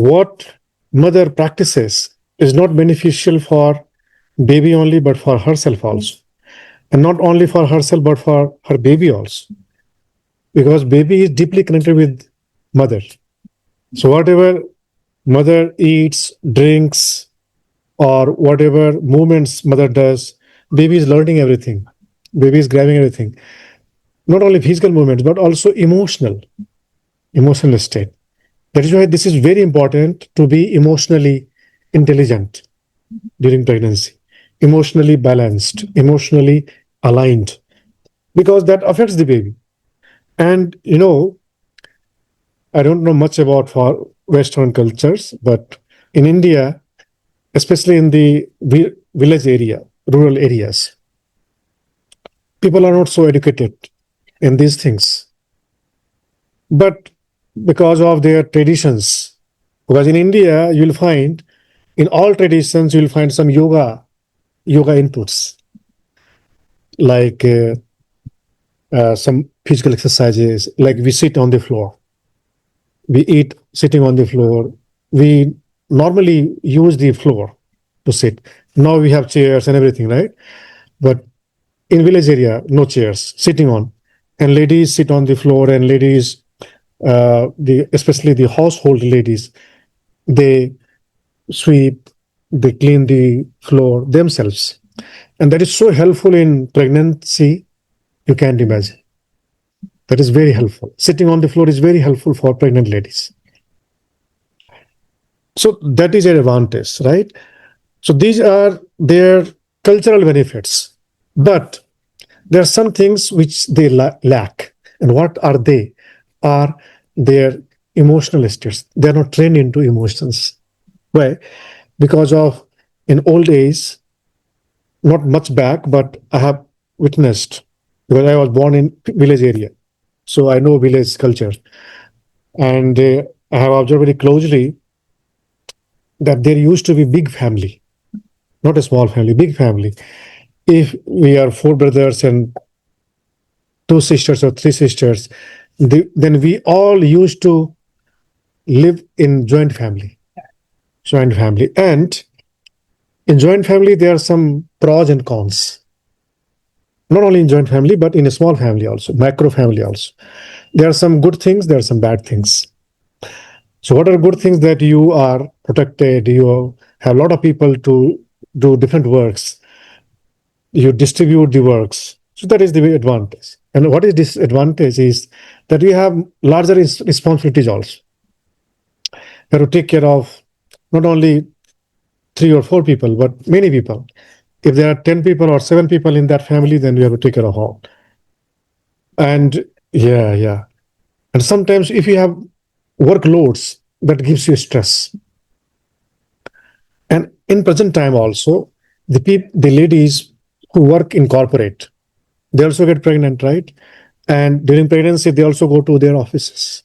what mother practices is not beneficial for baby only, but for herself also. And not only for herself, but for her baby also. Because baby is deeply connected with mother. So whatever mother eats, drinks, or whatever movements mother does, baby is learning everything. Baby is grabbing everything. Not only physical movements, but also emotional state. That is why this is very important to be emotionally intelligent during pregnancy, emotionally balanced, emotionally aligned, because that affects the baby. And I don't know much about for Western cultures, but in India, especially in the village area, rural areas, people are not so educated in these things. But because of their traditions, because in India, you'll find in all traditions, you'll find some yoga inputs, like some physical exercises, like we sit on the floor, we eat sitting on the floor. We normally use the floor to sit. Now we have chairs and everything, right? But in village area, no chairs, sitting on. And ladies sit on the floor, and ladies, especially the household ladies, they sweep, they clean the floor themselves. And that is so helpful in pregnancy, you can't imagine. That is very helpful. Sitting on the floor is very helpful for pregnant ladies. So that is an advantage, right? So these are their cultural benefits. But there are some things which they lack. And what are they? Are their emotional states. They're not trained into emotions. Why? Because of in old days, not much back, but I have witnessed, because I was born in village area. So I know village culture. And I have observed very closely that there used to be big family, not a small family, big family. If we are four brothers and two sisters or three sisters, then we all used to live in joint family. Joint family. And in joint family, there are some pros and cons. Not only in joint family, but in a small family also, macro family also. There are some good things, there are some bad things. So what are good things? That you are protected, you have a lot of people to do different works, you distribute the works. So that is the advantage. And what is disadvantage is that you have larger responsibilities also. You have to take care of not only 3 or 4 people, but many people. If there are 10 people or 7 people in that family, then you have to take care of all. And yeah. And sometimes if you have workloads, that gives you stress. And in present time also, the ladies who work in corporate, they also get pregnant, right? And during pregnancy, they also go to their offices,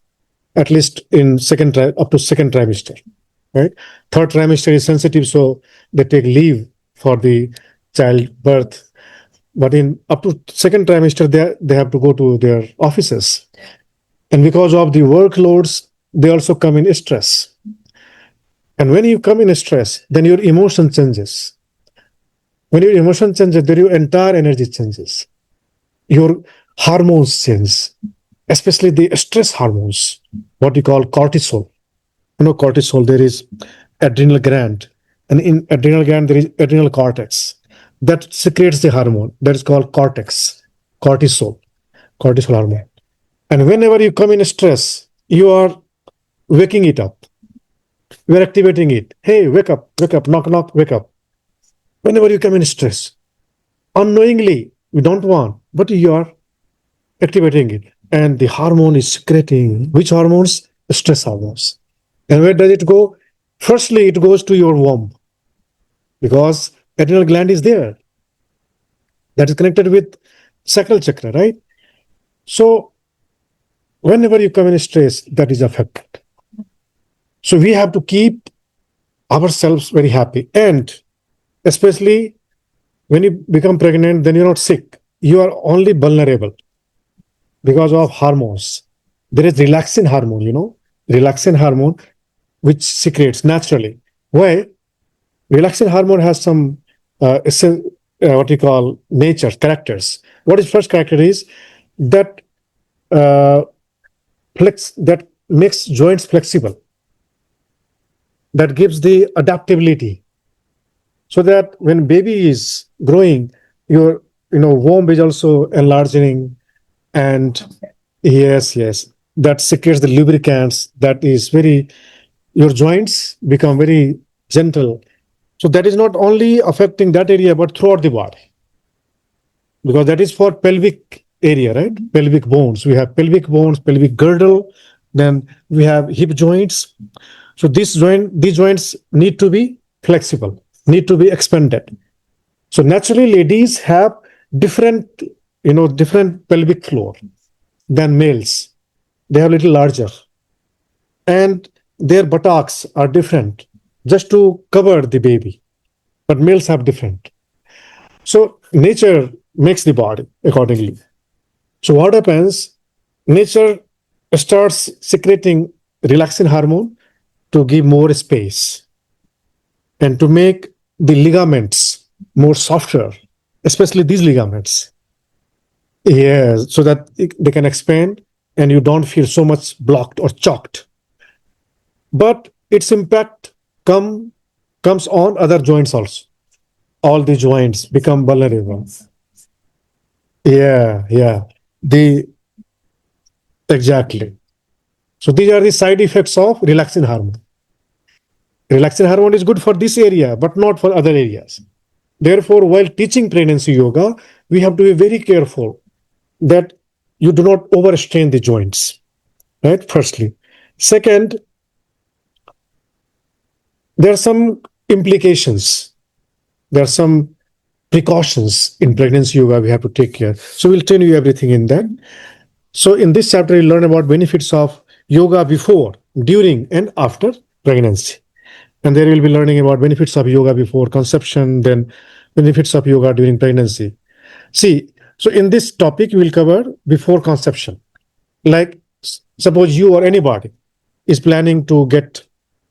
at least in up to second trimester, right? Third trimester is sensitive, so they take leave for the childbirth. But in up to second trimester, they have to go to their offices. And because of the workloads, they also come in stress. And when you come in stress, then your emotion changes. When your emotion changes, then your entire energy changes. Your hormones change, especially the stress hormones, what we call cortisol. Cortisol, there is adrenal gland. And in adrenal gland, there is adrenal cortex. That secretes the hormone. That is called cortisol hormone. And whenever you come in stress, you are waking it up. You are activating it. Hey, wake up, knock, wake up. Whenever you come in stress, unknowingly, you don't want, but you are activating it. And the hormone is secreting. Which hormones? Stress hormones. And where does it go? Firstly, it goes to your womb, because adrenal gland is there. That is connected with sacral chakra, right? So whenever you come in stress, that is affected. So we have to keep ourselves very happy. And especially when you become pregnant, then you're not sick. You are only vulnerable because of hormones. There is relaxin hormone, relaxin hormone. which secretes naturally. Why? Relaxin hormone has some what you call nature characters. What is first character is that uh, that makes joints flexible, that gives the adaptability, so that when baby is growing, your womb is also enlarging, and yes, yes, that secretes the lubricants. That is very, your joints become very gentle. So that is not only affecting that area, but throughout the body, because that is for pelvic area, right? Pelvic bones. We have pelvic bones, pelvic girdle, then we have hip joints. So these joints need to be flexible, need to be expanded. So naturally, ladies have different, different pelvic floor than males. They have a little larger, and their buttocks are different, just to cover the baby. But males have different. So nature makes the body accordingly. So what happens? Nature starts secreting relaxin hormone to give more space and to make the ligaments more softer, especially these ligaments. Yes, so that they can expand and you don't feel so much blocked or choked. But its impact comes on other joints also. All the joints become vulnerable. Yeah, yeah. The exactly. So these are the side effects of relaxin hormone. Relaxin hormone is good for this area, but not for other areas. Therefore, while teaching pregnancy yoga, we have to be very careful that you do not overstrain the joints. Right? Firstly. Second, there are some implications. There are some precautions in pregnancy yoga we have to take care. So we'll tell you everything in that. So in this chapter, you'll learn about benefits of yoga before, during, and after pregnancy. And there you'll be learning about benefits of yoga before conception, then benefits of yoga during pregnancy. See, so in this topic, we will cover before conception. Like, suppose you or anybody is planning to get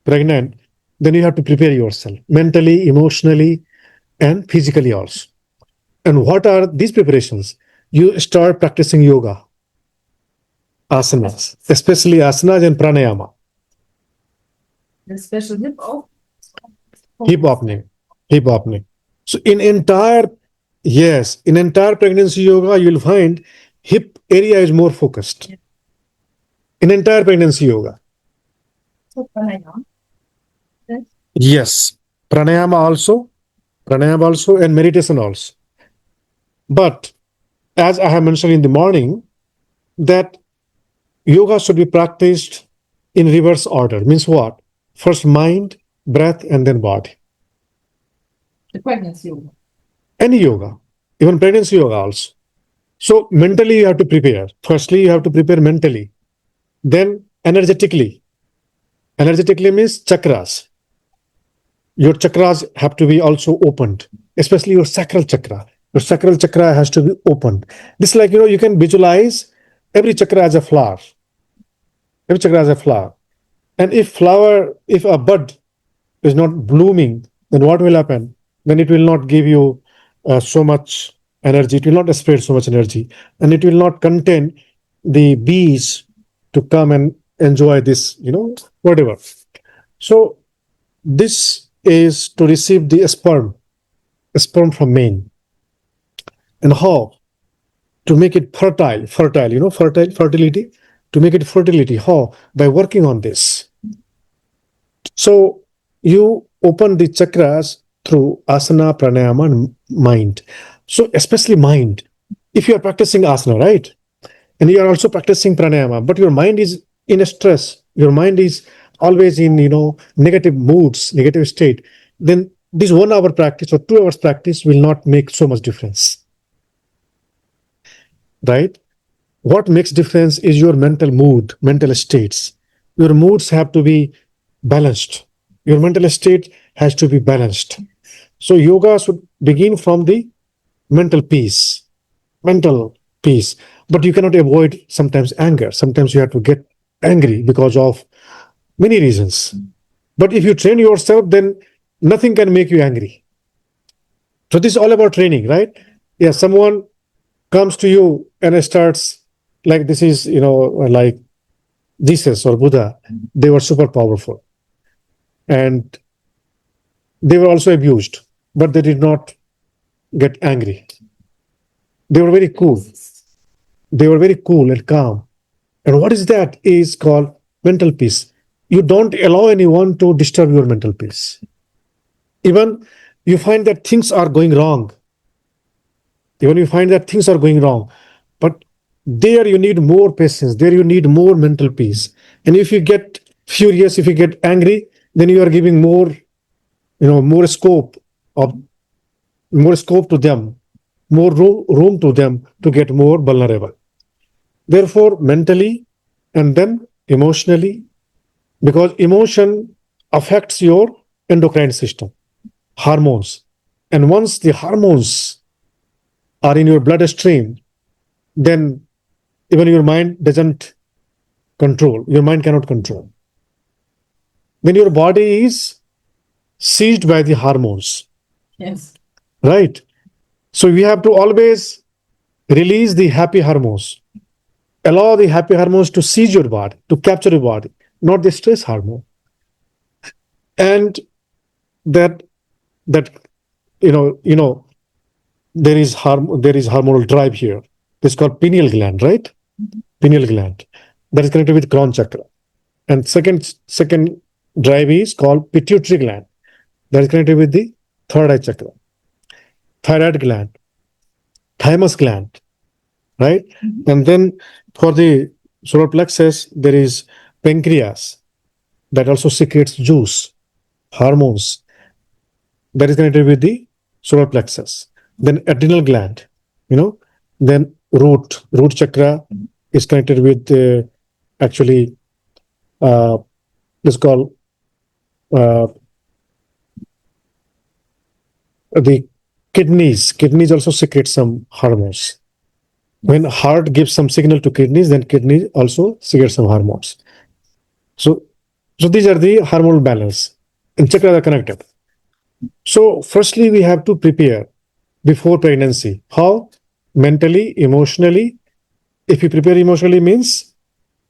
pregnant, then you have to prepare yourself mentally, emotionally, and physically also. And what are these preparations? You start practicing yoga, asanas, especially asanas and pranayama. Especially Hip opening, hip opening. So in entire pregnancy yoga, you'll find hip area is more focused. In entire pregnancy yoga. Yes, pranayama also, and meditation also. But as I have mentioned in the morning, that yoga should be practiced in reverse order. Means what? First mind, breath, and then body. The pregnancy yoga. Any yoga, even pregnancy yoga also. So mentally you have to prepare. Firstly, you have to prepare mentally. Then energetically. Energetically means chakras. Your chakras have to be also opened, especially your sacral chakra. Your sacral chakra has to be opened. This, like, you can visualize every chakra as a flower. Every chakra as a flower. And if a bud is not blooming, then what will happen? Then it will not give you so much energy. It will not spread so much energy. And it will not contain the bees to come and enjoy this, whatever. So this is to receive the sperm from male. And how? To make it fertile, fertility. To make it fertility, how? By working on this. So you open the chakras through asana, pranayama, and mind. So especially mind. If you are practicing asana, right? And you are also practicing pranayama, but your mind is in a stress, your mind is always in, negative moods, negative state, then this 1 hour practice or 2 hours practice will not make so much difference. Right? What makes difference is your mental mood, mental states. Your moods have to be balanced. Your mental state has to be balanced. So yoga should begin from the mental peace. Mental peace. But you cannot avoid sometimes anger. Sometimes you have to get angry because of many reasons. But if you train yourself, then nothing can make you angry. So this is all about training, right? Yeah, someone comes to you and starts like this is, like Jesus or Buddha. They were super powerful and they were also abused, but they did not get angry. They were very cool. They were very cool and calm. And what is that is called mental peace. You don't allow anyone to disturb your mental peace. Even you find that things are going wrong. Even you find that things are going wrong. But there you need more patience. There you need more mental peace. And if you get furious, if you get angry, then you are giving more scope of more scope to them, more room to them to get more vulnerable. Therefore, mentally and then emotionally, because emotion affects your endocrine system, hormones. And once the hormones are in your bloodstream, then even your mind doesn't control, your mind cannot control. Then your body is seized by the hormones. Yes. Right? So we have to always release the happy hormones. Allow the happy hormones to seize your body, to capture your body, not the stress hormone. And that that there is hormonal drive here. It's called pineal gland, right? Pineal gland that is connected with crown chakra. And second drive is called pituitary gland that is connected with the third eye chakra. Thyroid gland, thymus gland, right? And then for the solar plexus, there is pancreas that also secretes juice, hormones that is connected with the solar plexus. Then adrenal gland, then root chakra is connected with actually it's called the kidneys. Kidneys also secrete some hormones. When heart gives some signal to kidneys, then kidneys also secrete some hormones. So these are the hormonal balance, and chakras are connected. So firstly, we have to prepare before pregnancy. How? Mentally, emotionally. If you prepare emotionally means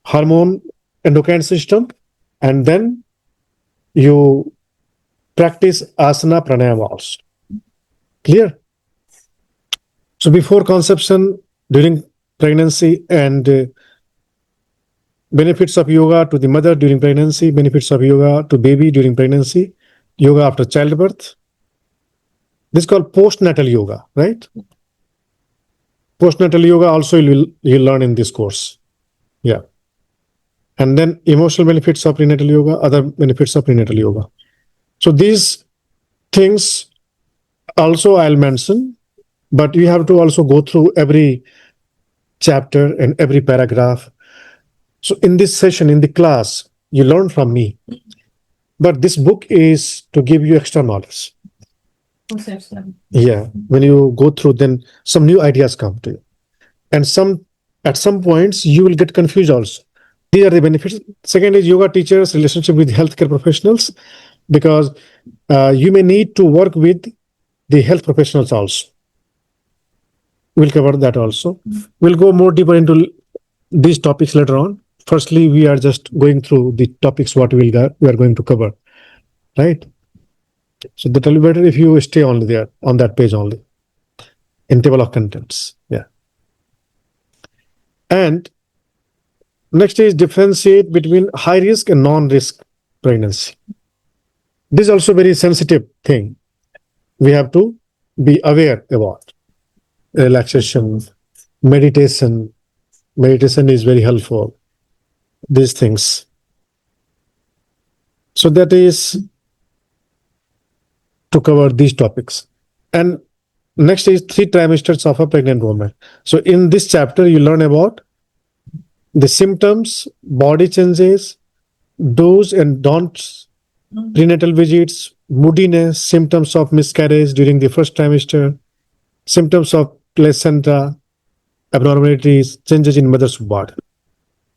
hormone, endocrine system, and then you practice asana pranayama also. Clear? So before conception, during pregnancy, and benefits of yoga to the mother during pregnancy, benefits of yoga to baby during pregnancy, yoga after childbirth. This is called postnatal yoga, right? Postnatal yoga also you'll learn in this course. Yeah. And then emotional benefits of prenatal yoga, other benefits of prenatal yoga. So these things also I'll mention, but you have to also go through every chapter and every paragraph. So in this session, in the class, you learn from me. But this book is to give you extra knowledge. Yeah. When you go through, then some new ideas come to you. And at some points, you will get confused also. These are the benefits. Second is yoga teachers' relationship with healthcare professionals, because you may need to work with the health professionals also. We'll cover that also. We'll go more deeper into these topics later on. Firstly, we are just going through the topics what we are going to cover, right? So that will be better if you stay only there on that page only, in table of contents. Yeah. And next is differentiate between high risk and non-risk pregnancy. This is also very sensitive thing. We have to be aware about relaxation, meditation. Meditation is very helpful. These things. So that is to cover these topics. And next is 3 trimesters of a pregnant woman. So in this chapter, you learn about the symptoms, body changes, do's and don'ts, prenatal visits, moodiness, symptoms of miscarriage during the first trimester, symptoms of placenta, abnormalities, changes in mother's body.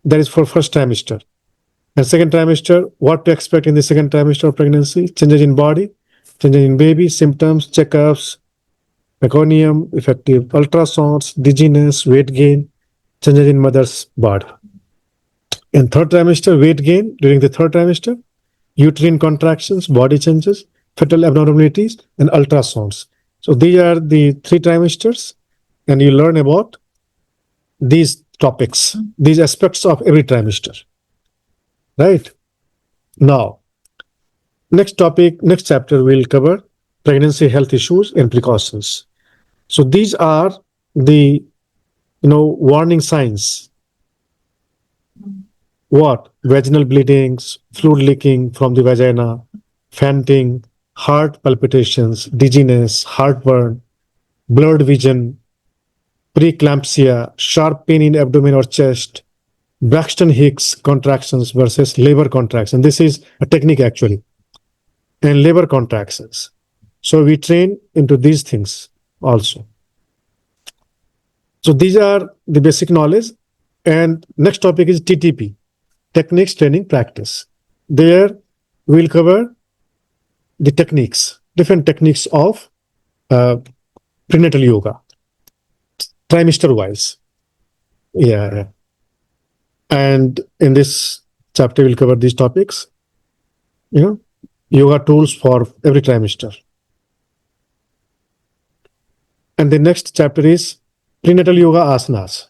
That is for first trimester. And second trimester, what to expect in the second trimester of pregnancy? Changes in body, changes in baby, symptoms, checkups, meconium, effective ultrasounds, dizziness, weight gain, changes in mother's body. In third trimester, weight gain during the third trimester, uterine contractions, body changes, fetal abnormalities, and ultrasounds. So these are the 3 trimesters, and you learn about these topics, these aspects of every trimester. Right? Now, next topic, next chapter will cover pregnancy health issues and precautions. So these are the warning signs. What? Vaginal bleedings, fluid leaking from the vagina, fainting, heart palpitations, dizziness, heartburn, blurred vision, preeclampsia, sharp pain in abdomen or chest, Braxton Hicks contractions versus labor contraction. This is a technique actually, and labor contractions. So we train into these things also. So these are the basic knowledge. And next topic is TTP, techniques, training, practice. There we'll cover the techniques, different techniques of prenatal yoga, trimester wise. Yeah. And in this chapter, we'll cover these topics, yoga tools for every trimester. And the next chapter is prenatal yoga asanas.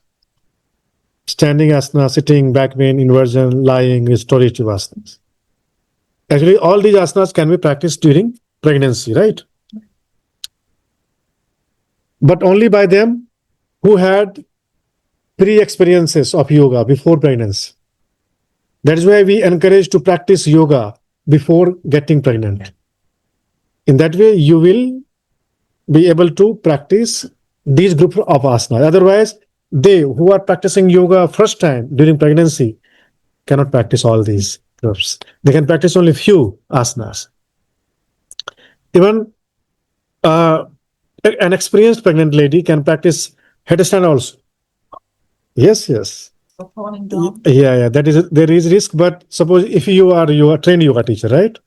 Standing asana, sitting, back bend, inversion, lying, restorative asanas. Actually, all these asanas can be practiced during pregnancy, right? But only by them who had pre-experiences of yoga before pregnancy. That is why we encourage to practice yoga before getting pregnant. In that way, you will be able to practice these group of asanas. Otherwise, they who are practicing yoga first time during pregnancy cannot practice all these groups. They can practice only few asanas. Even an experienced pregnant lady can practice headstand also. Yes. Yeah. There is risk, but suppose if you are a trained yoga teacher, right?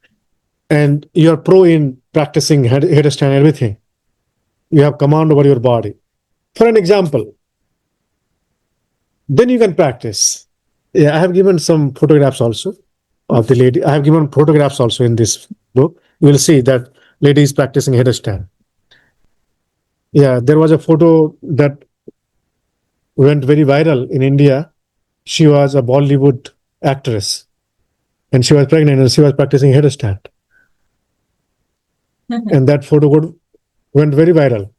And you are pro in practicing headstand, everything. You have command over your body. For an example, then you can practice. Yeah, I have given some photographs also of the lady. I have given photographs also in this book. You will see that lady is practicing headstand. Yeah, there was a photo that went very viral in India. She was a Bollywood actress and she was pregnant and she was practicing headstand. And that photo went very viral.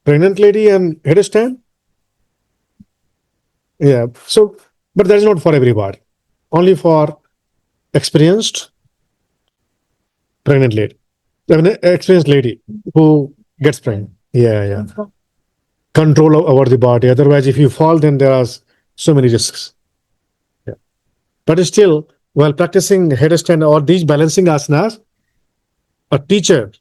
Pregnant lady and headstand. Yeah. So, but that is not for everybody. Only for experienced pregnant lady. An experienced lady who gets pregnant. Yeah. Control over the body. Otherwise, if you fall, then there are so many risks. Yeah. But still, while practicing headstand or these balancing asanas, a teacher,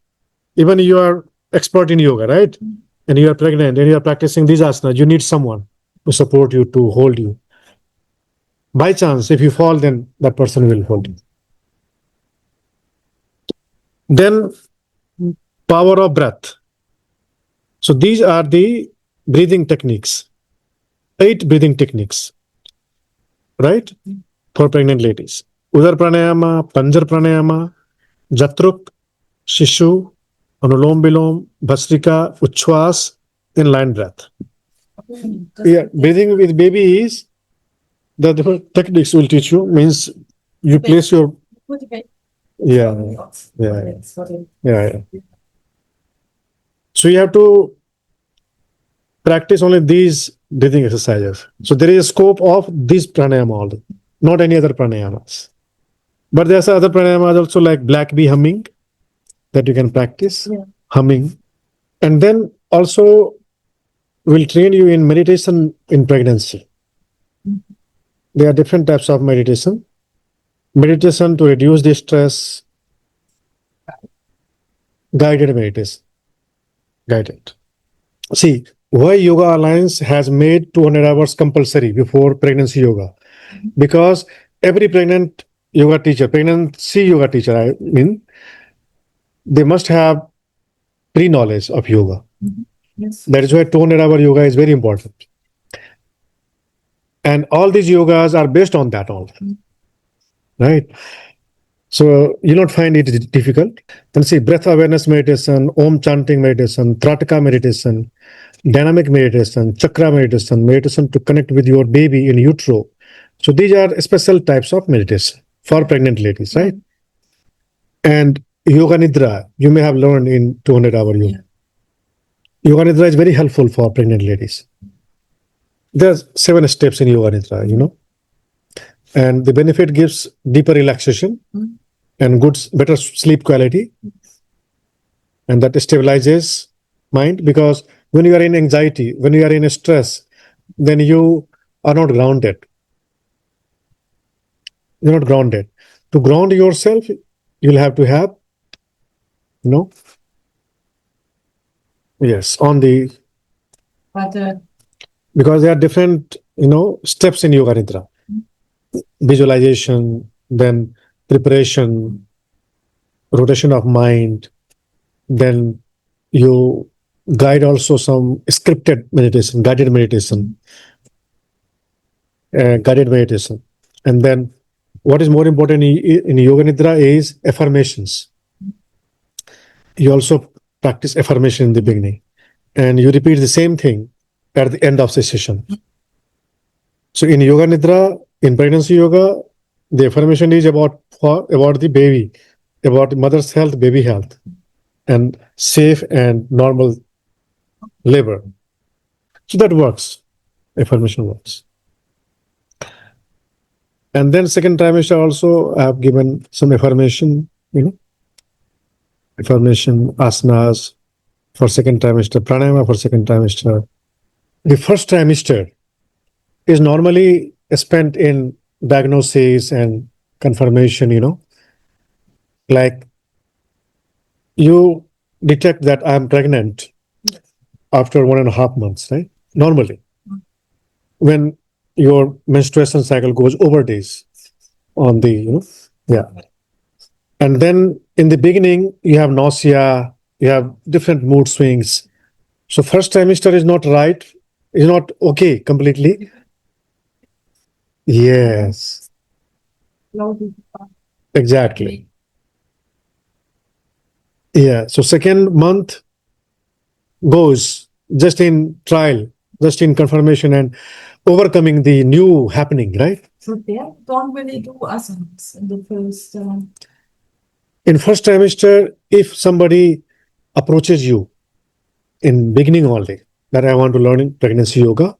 even you are expert in yoga, right? And you are pregnant and you are practicing these asanas, you need someone to support you, to hold you. By chance, if you fall, then that person will hold you. Then power of breath. So these are the breathing techniques, 8 breathing techniques, right? For pregnant ladies. Udar pranayama, panjar pranayama, jatruk, shishu, anulom bilom, bhastrika, uchwas, and line breath. Yeah, breathing with baby is the different techniques will teach you. Means you place your yeah. So you have to practice only these breathing exercises. So there is a scope of this pranayama also, not any other pranayamas. But there's other pranayamas also like black bee humming that you can practice, humming. And then also we'll train you in meditation in pregnancy. There are different types of meditation. Meditation to reduce the stress, guided meditation. Guided. See, why Yoga Alliance has made 200 hours compulsory before pregnancy yoga? Because every pregnant yoga teacher, pregnancy yoga teacher, I mean, they must have pre-knowledge of yoga. Yes. That is why tone and our yoga is very important. And all these yogas are based on that all. Right? So you not find it difficult. Then see breath awareness meditation, Om chanting meditation, Trataka meditation, dynamic meditation, chakra meditation, meditation to connect with your baby in utero. So these are special types of meditation for pregnant ladies, right? And yoga nidra, you may have learned in 200-hour yoga. Yoga nidra is very helpful for pregnant ladies. There's 7 steps in yoga nidra, you know, and the benefit gives deeper relaxation and better sleep quality, and that stabilizes mind, because when you are in anxiety, when you are in stress, then you are not grounded. You're not grounded. To ground yourself, you'll have to have, you know, yes, on the, But because there are different, you know, steps in yoga nidra. Visualization, then preparation, rotation of mind, then you guide also some scripted meditation, guided meditation, and then what is more important in yoga nidra is affirmations. You also practice affirmation in the beginning, and you repeat the same thing at the end of the session. So in yoga nidra, in pregnancy yoga, the affirmation is about the baby, about mother's health, baby health, and safe and normal labor. So that works. Affirmation works. And then second trimester also, I have given some affirmation, you know, affirmation asanas for second trimester, pranayama for second trimester. The first trimester is normally spent in diagnosis and confirmation, you know, like you detect that I'm pregnant after 1.5 months, right? Normally, when your menstruation cycle goes over days on the, you know, yeah. And then in the beginning, you have nausea, you have different mood swings. So first trimester is not right, is not okay completely. Yes, exactly. Yeah. So second month goes just in trial, just in confirmation and overcoming the new happening, right? So they don't really do asanas in the first. In first trimester, if somebody approaches you in beginning only that I want to learn in pregnancy yoga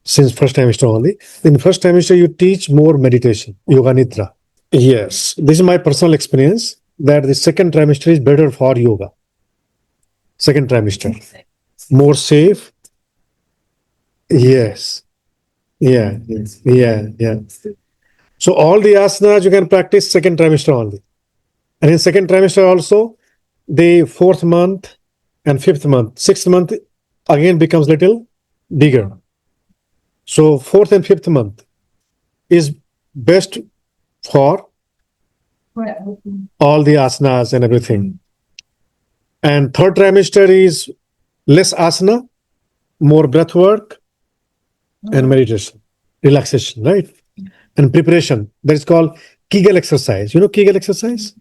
since first trimester only, in first trimester you teach more meditation, yoga nidra. Yes, this is my personal experience that the second trimester is better for yoga. Second trimester, more safe. Yes. Yeah. Yeah. So all the asanas you can practice second trimester only. And in second trimester also, the 4th month and 5th month, 6th month again becomes little bigger. So 4th and 5th month is best for all the asanas and everything. And third trimester is less asana, more breath work and meditation, relaxation, right? And preparation. That is called Kegel exercise. You know Kegel exercise?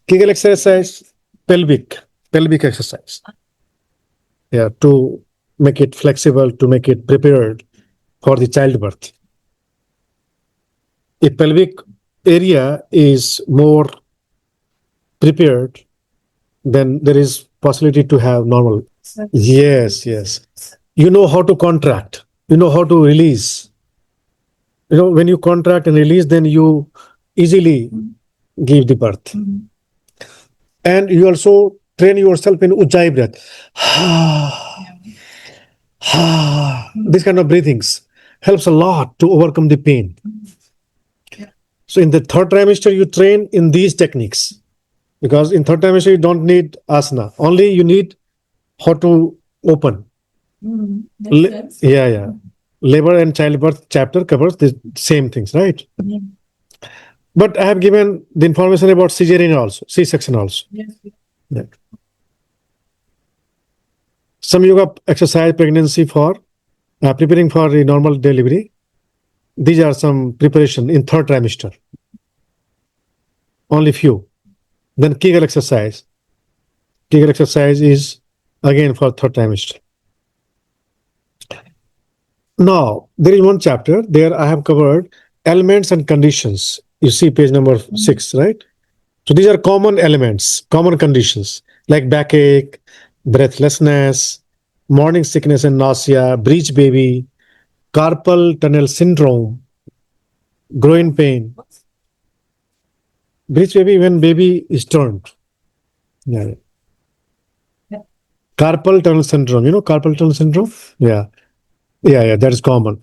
Kegel exercise, pelvic exercise. Yeah, to make it flexible, to make it prepared for the childbirth. A pelvic area is more prepared, then there is possibility to have normal. Yes. You know how to contract. You know how to release. You know, when you contract and release, then you easily give the birth. And you also train yourself in Ujjayi breath. This kind of breathings helps a lot to overcome the pain. So in the third trimester, you train in these techniques, because in third trimester, you don't need asana. Only you need how to open. Makes sense. Yeah. labor and childbirth chapter covers the same things, right? Yeah. But I have given the information about cesarean also, C-section also. Yes. Yeah. Some yoga exercise pregnancy for preparing for a normal delivery. These are some preparation in third trimester. Only few. Then Kegel exercise. Kegel exercise is again for third trimester. Now, there is one chapter there I have covered elements and conditions. You see page number 6, right? So these are common elements, common conditions like backache, breathlessness, morning sickness and nausea, breech baby, carpal tunnel syndrome, groin pain. Breech baby when baby is turned. Yeah. Yeah. Carpal tunnel syndrome. You know carpal tunnel syndrome? Yeah. Yeah, that is common.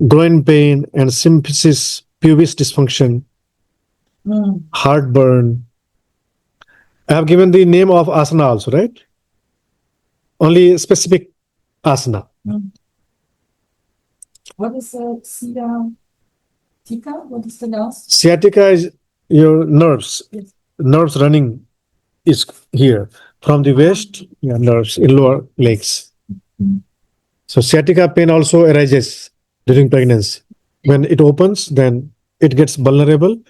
Groin pain and symphysis, pubis dysfunction, heartburn. I have given the name of asana also, right? Only specific asana. What is the sciatica? What is the last? Sciatica is your nerves. Yes. Nerves running is here from the waist, nerves in lower legs. So sciatica pain also arises during pregnancy. When it opens, then it gets vulnerable.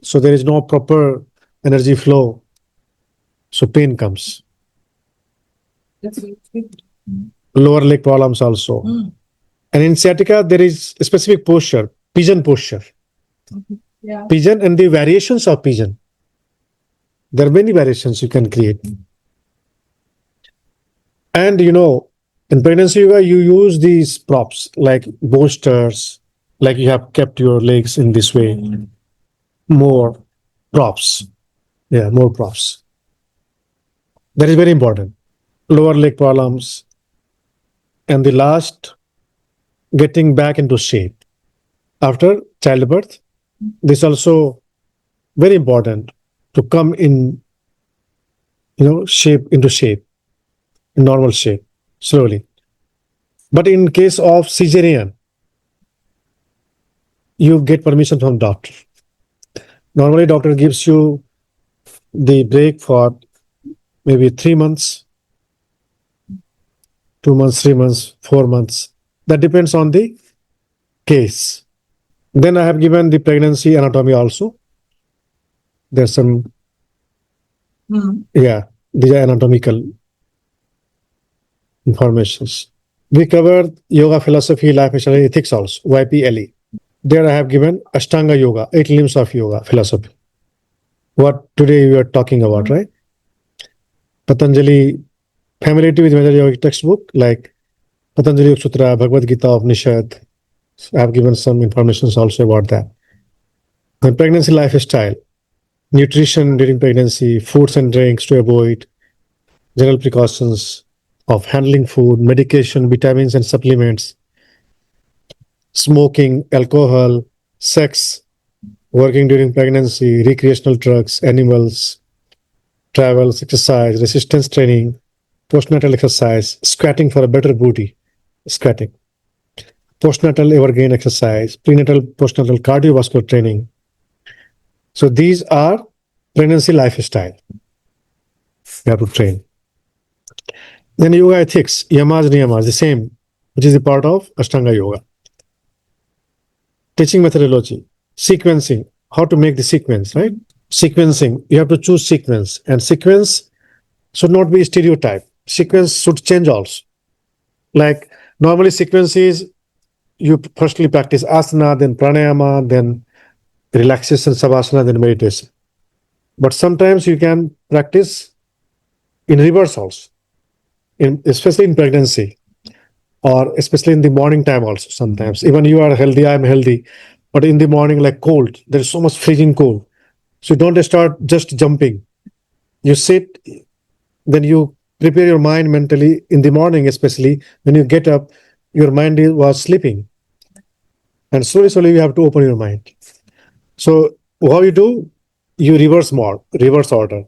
So there is no proper energy flow. So pain comes. That's good. Lower leg problems also. And in sciatica, there is a specific posture, pigeon posture. Yeah. Pigeon and the variations of pigeon. There are many variations you can create. And in pregnancy yoga, you use these props like bolsters, like you have kept your legs in this way. More props. Yeah, more props. That is very important. Lower leg problems. And the last, getting back into shape. After childbirth, this is also very important to come in, shape, in normal shape, slowly. But in case of cesarean, you get permission from doctor. Normally, doctor gives you the break for maybe 3 months, 2 months, 3 months, 4 months. That depends on the case. Then I have given the pregnancy anatomy also. There's some, these are anatomical informations. We covered yoga philosophy, lifestyle, ethics also, YPLE. There I have given Ashtanga Yoga, 8 limbs of yoga philosophy. What today we are talking about, right? Patanjali, familiarity with major yogic textbook like Patanjali Yoga Sutra, Bhagavad Gita, Upanishad. I have given some information also about that. And pregnancy lifestyle, nutrition during pregnancy, foods and drinks to avoid, general precautions of handling food, medication, vitamins and supplements, smoking, alcohol, sex, working during pregnancy, recreational drugs, animals, travels, exercise, resistance training, postnatal exercise, squatting for a better booty, squatting, postnatal evergain exercise, prenatal, postnatal cardiovascular training. So these are pregnancy lifestyle. You have to train. Then yoga ethics, yamas, niyamas, the same, which is a part of Ashtanga Yoga. Teaching methodology, sequencing, how to make the sequence, right? Sequencing, you have to choose sequence, and sequence should not be stereotype. Sequence should change also. Like normally sequence is you firstly practice asana, then pranayama, then relaxation, savasana, then meditation. But sometimes you can practice in reverse also, especially in pregnancy, or especially in the morning time also sometimes. Even you are healthy, I'm healthy, but in the morning like cold, there's so much freezing cold. So don't start just jumping. You sit, then you prepare your mind mentally in the morning, especially when you get up, your mind was sleeping. And slowly you have to open your mind. So what you do, you reverse order.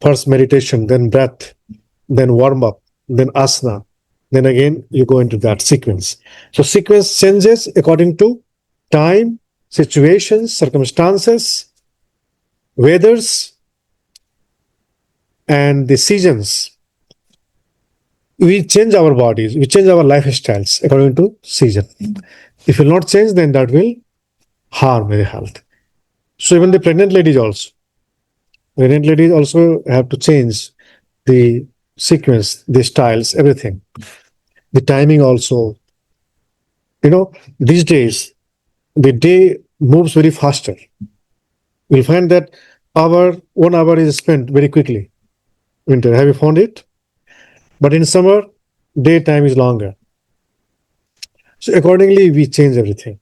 First meditation, then breath, then warm up, then asana, Then again, you go into that sequence. So sequence changes according to time, situations, circumstances, weathers, and the seasons. We change our bodies, we change our lifestyles according to season. If it will not change, then that will harm the health. So even the pregnant ladies also have to change the sequence, the styles, everything. The timing also. These days, the day moves very faster. You'll find that 1 hour is spent very quickly. Winter, have you found it? But in summer, daytime is longer. So accordingly, we change everything.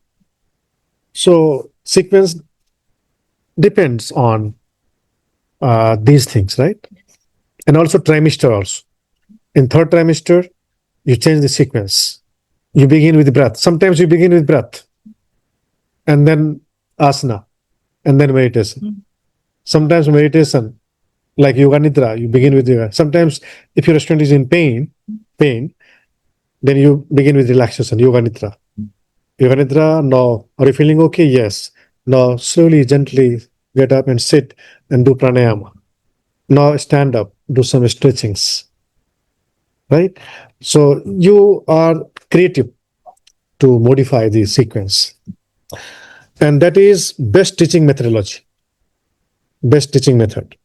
So sequence depends on these things, right? And also trimester also. In third trimester, you change the sequence. You begin with breath. Sometimes you begin with breath, and then asana, and then meditation. Sometimes meditation, like yoga nidra, you begin with yoga. Sometimes if your student is in pain, then you begin with relaxation, yoga nidra. Yoga nidra, no. Are you feeling okay? Yes. Now slowly, gently get up and sit and do pranayama. Now stand up, do some stretchings. Right? So you are creative to modify the sequence. And that is best teaching methodology. Best teaching method.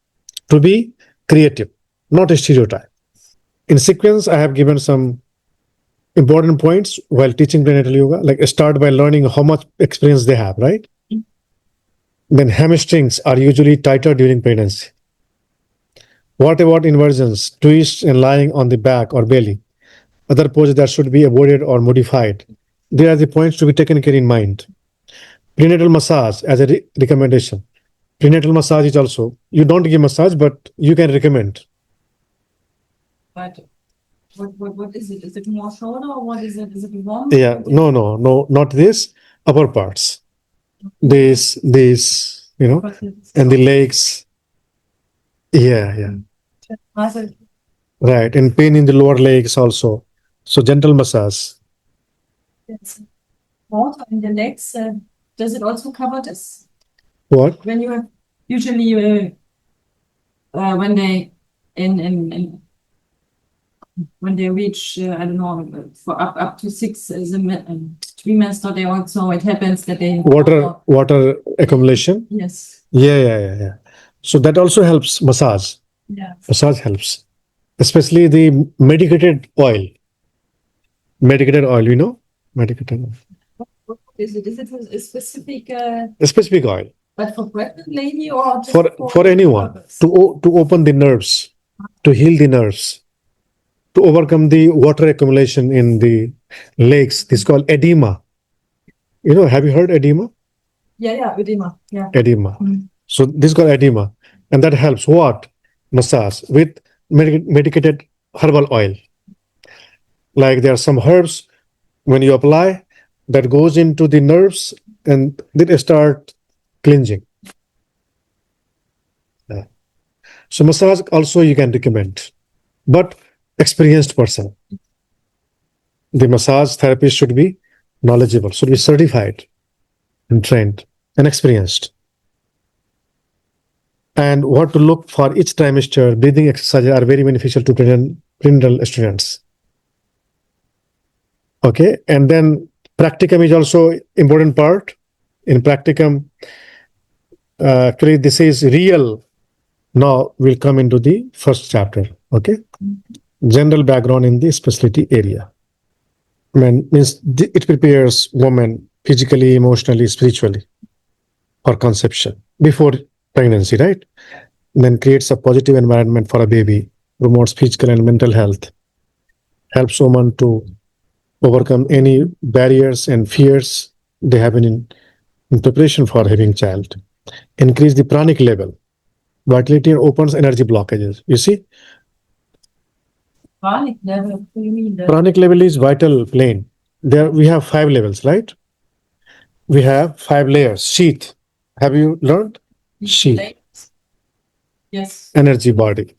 To be creative, not a stereotype. In sequence, I have given some important points while teaching prenatal yoga, like start by learning how much experience they have, right? Then hamstrings are usually tighter during pregnancy. What about inversions, twists, and lying on the back or belly? Other poses that should be avoided or modified. They are the points to be taken care in mind. Prenatal massage as a recommendation. Prenatal massage is also, you don't give massage, but you can recommend. But what is it? Is it more shoulder or what is it? Is it warm? Yeah, no, not this. Upper parts. This, and the legs. Yeah. Right, and pain in the lower legs also. So gentle massage. Water in the legs. Does it also cover this? What? When you have usually when they when they reach I don't know for up to 6 trimester, they also it happens that they water accumulation. Yes. Yeah. So that also helps massage. Yeah. Massage helps, especially the medicated oil. Medicated oil, medicated oil. What is it? Is it a specific? A specific oil. But for pregnant lady or just for anyone to open the nerves, to heal the nerves, to overcome the water accumulation in the legs. This is called edema. Have you heard edema? Yeah, edema. Yeah. Edema. So this is called edema, and that helps what? Massage with medicated herbal oil. Like there are some herbs when you apply that goes into the nerves and they start cleansing. So massage also you can recommend, but experienced person. The massage therapist should be knowledgeable, should be certified and trained and experienced. And what to look for each trimester, breathing exercises are very beneficial to prenatal students. Okay, and then practicum is also important part. In practicum, actually this is real. Now we'll come into the first chapter. Okay, general background in the specialty area. Means it prepares women physically, emotionally, spiritually for conception before pregnancy, right? Then creates a positive environment for a baby, promotes physical and mental health, helps women to overcome any barriers and fears they have in preparation for having child, increase the pranic level, vitality, and opens energy blockages. You see, pranic level. What do you mean? Pranic level is vital plane. There we have 5 levels, right? We have 5 layers. Sheath. Have you learned? Sheath. Yes. Energy body.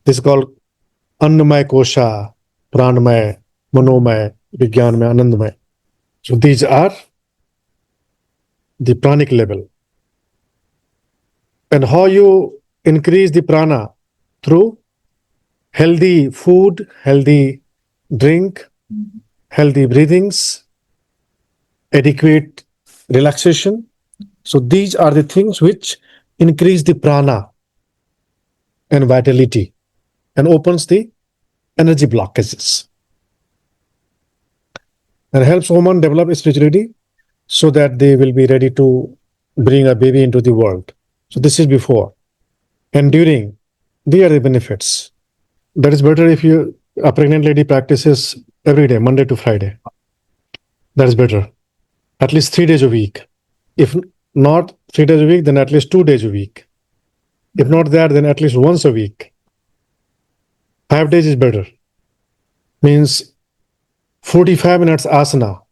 This is called Annamaya Kosha, Pranamaya, Manomay, Vigyanmay, Anandmay. So these are the pranic level. And how you increase the prana? Through healthy food, healthy drink, healthy breathings, adequate relaxation. So these are the things which increase the prana and vitality and opens the energy blockages and helps women develop spirituality so that they will be ready to bring a baby into the world. So this is before and during. These are the benefits. That is better if a pregnant lady practices every day, Monday to Friday. That is better. At least 3 days a week. If not 3 days a week, then at least 2 days a week. If not that, then at least once a week. 5 days is better. Means 45 minutes asana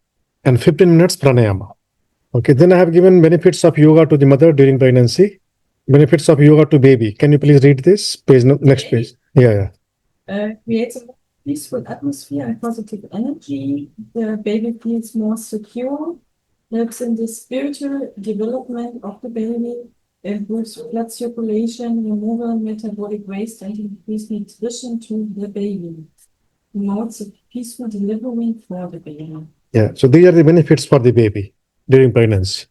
and 15 minutes pranayama. Okay, then I have given benefits of yoga to the mother during pregnancy. Benefits of yoga to baby. Can you please read this page? Next page. Yeah. Creates a peaceful atmosphere and positive energy. The baby feels more secure, helps in the spiritual development of the baby, improves blood circulation, removal metabolic waste, and increase nutrition to the baby. Promotes a peaceful delivery for the baby. Yeah. So these are the benefits for the baby during pregnancy.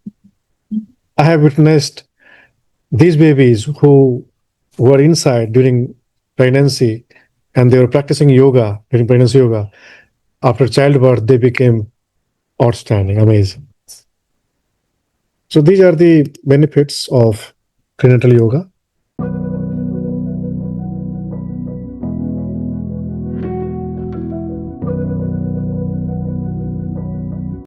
I have witnessed these babies who were inside during pregnancy and they were practicing yoga during pregnancy yoga. After childbirth, they became outstanding, amazing. So these are the benefits of prenatal yoga.